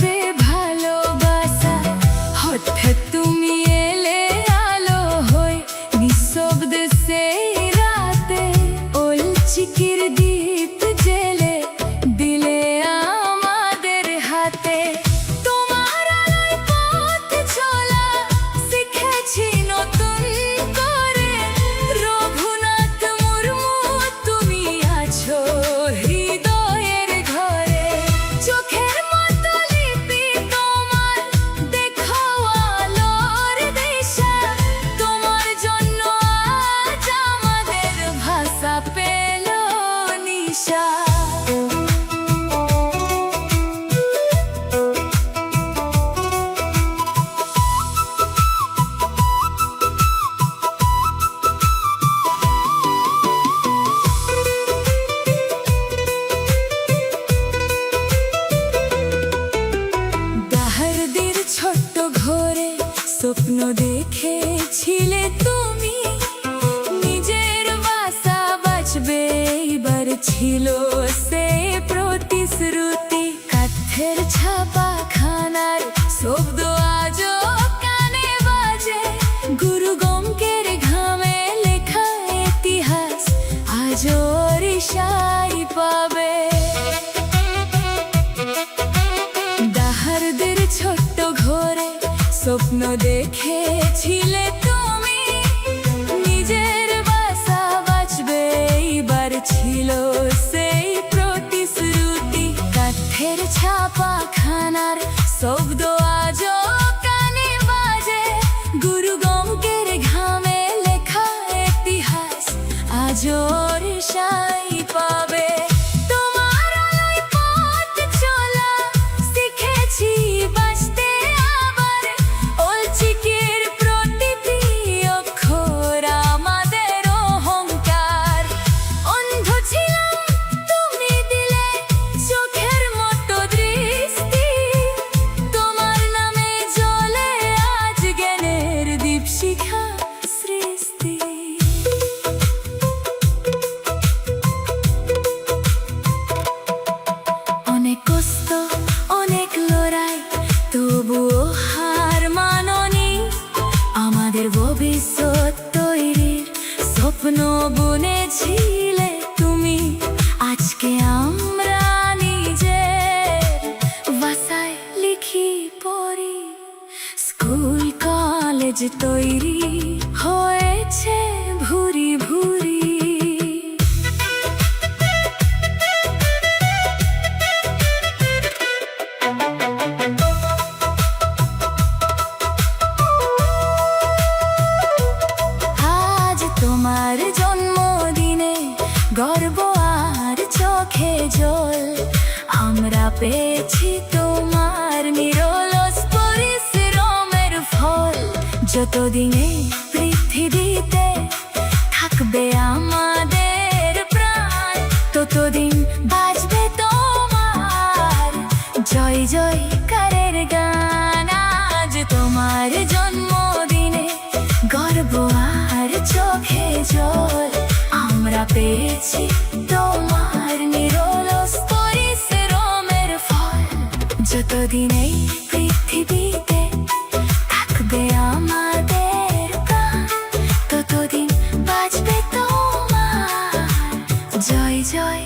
বাজে ভালোবাসা, হঠাৎ তুমি এলে আলো হয়ে নিঃশব্দে সেই রাতে, ওলচিকির দীপ জেলে দিলে আমাদের হাতে। তোমার আলোয় পথ চলা শিখেছি নতুন করে, রঘুনাথ মুর্মু তুমি আছো হৃদয়ের ঘরে। চোখের মতো লিপি তোমার, দেখো আলোর দিশা, তোমার জন্য আজ আমাদের ভাষা পেল নিশা। দাহারদের ছোট্ট ঘরে স্বপ্ন দেখেছিলে তুমি, নিজের বাসা বাঁচবে এইবার ছিল সে প্রতিশ্রুতি। কাঠের ছাপা খানার শব্দ আজও কানে বাজে, গুরু গম্ভীর ঘামে লেখা ইতিহাস আজও রিসাই পাবে। দাহারদের ছোট্ট ঘরে স্বপ্ন দেখেছিলে তুমি, নিজের বাসা বাঁচবে এইবার ছিল সেই প্রতিশ্রুতি। কাঠের ছাপা খানার শব্দ আজও কানে বাজে, গুরু গম্ভীর ঘামে লেখা ইতিহাস আজও রিসাই পাবে। তোমার আলোয় পথ চলা শিখেছি বাঁচতে আবার, ওলচিকির প্রতিটি অক্ষর আমাদের অহংকার। অন্ধ ছিলাম তুমি দিলে চোখের মতো দৃষ্টি, তোমার নামে জ্বলে আজ জ্ঞানের দীপশিখা সৃষ্টি। অনেক কষ্ট অনেক লড়াই তবুও হার মাননি, আমাদের ভবিষ্যৎ তৈরির স্বপ্ন বুনেছিলে তুমি। আজকে আমরা নিজের ভাষায় লিখি পড়ি, স্কুল কলেজ তৈরি হয়েছে ভুরি ভুরি। আজ তোমার জন্মদিনে গর্ব আর চোখে জল, আমরা পেয়েছি তোমার নিরলস পরিশ্রমের ফল। যতদিনে পৃথিবীতে থাকবে আমাদের প্রাণ, ততদিন বাজবে তোমার জয় জয়কারের গান। আজ তোমার জন্মদিনে গর্ব আর চোখে জল, আমরা পেয়েছি তোমার নিরলস পরিশ্রমের ফল। যতদিন এই পৃথিবীতে থাকবে আমাদের প্রাণ, ততদিন বাজবে তোমার জয় জয়।